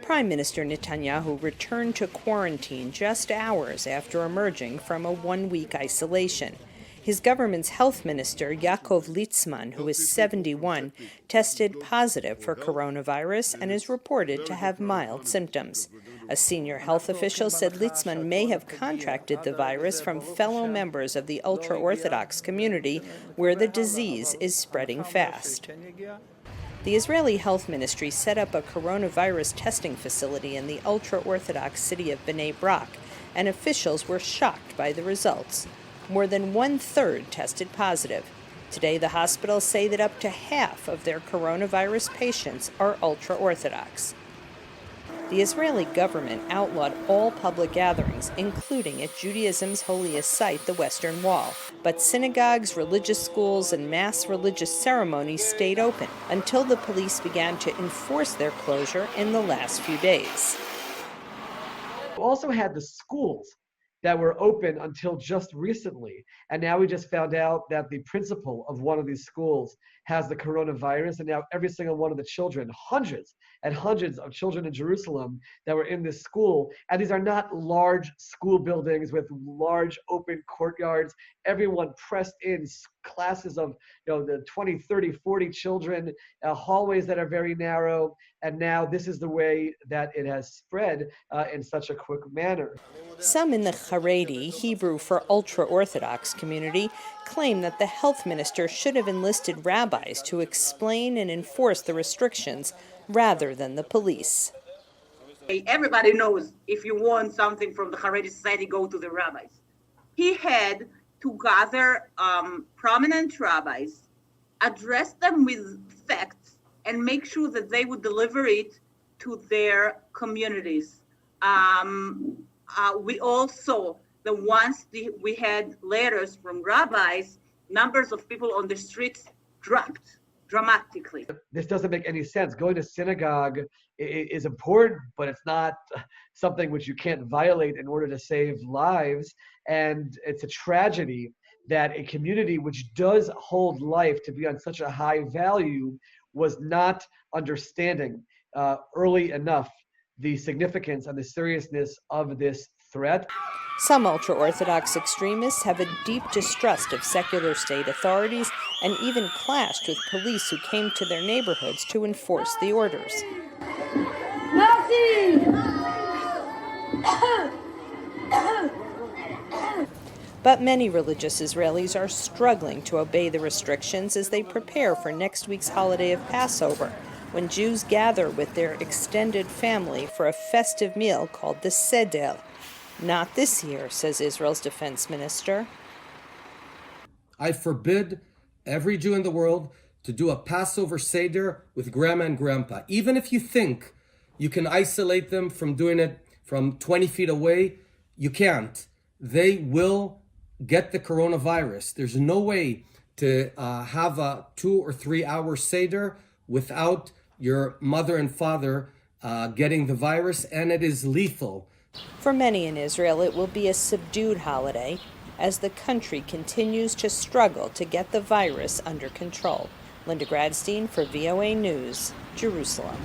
Prime Minister Netanyahu returned to quarantine just hours after emerging from a one-week isolation. His government's health minister, Yaakov Litzman, who is 71, tested positive for coronavirus and is reported to have mild symptoms. A senior health official said Litzman may have contracted the virus from fellow members of the ultra-Orthodox community, where the disease is spreading fast. The Israeli Health Ministry set up a coronavirus testing facility in the ultra-Orthodox city of Bnei Brak, and officials were shocked by the results. More than one-third tested positive. Today, the hospitals say that up to half of their coronavirus patients are ultra-Orthodox. The Israeli government outlawed all public gatherings, including at Judaism's holiest site, the Western Wall. But synagogues, religious schools, and mass religious ceremonies stayed open until the police began to enforce their closure in the last few days. We also had the schools that were open until just recently. And now we just found out that the principal of one of these schools has the coronavirus, and now every single one of the children, hundreds and hundreds of children in Jerusalem that were in this school, and these are not large school buildings with large open courtyards, everyone pressed in, classes of the 20, 30, 40 children, hallways that are very narrow, and now this is the way that it has spread in such a quick manner. Some in the Haredi, Hebrew for ultra-Orthodox community, claim that the health minister should have enlisted rabbis to explain and enforce the restrictions rather than the police. Everybody knows if you want something from the Haredi society, go to the rabbis. He had to gather prominent rabbis, address them with facts, and make sure that they would deliver it to their communities. We all saw that once we had letters from rabbis, numbers of people on the streets dropped dramatically. This doesn't make any sense. Going to synagogue is important, but it's not something which you can't violate in order to save lives. And it's a tragedy that a community which does hold life to be on such a high value was not understanding early enough the significance and the seriousness of this threat. Some ultra-Orthodox extremists have a deep distrust of secular state authorities and even clashed with police who came to their neighborhoods to enforce the orders. But many religious Israelis are struggling to obey the restrictions as they prepare for next week's holiday of Passover, when Jews gather with their extended family for a festive meal called the Seder. Not this year, says Israel's defense minister. I forbid every Jew in the world to do a Passover Seder with grandma and grandpa. Even if you think you can isolate them from doing it from 20 feet away, you can't. They will get the coronavirus. There's no way to have a 2 or 3 hour Seder without your mother and father getting the virus, and it is lethal. For many in Israel, it will be a subdued holiday as the country continues to struggle to get the virus under control. Linda Gradstein for VOA News, Jerusalem.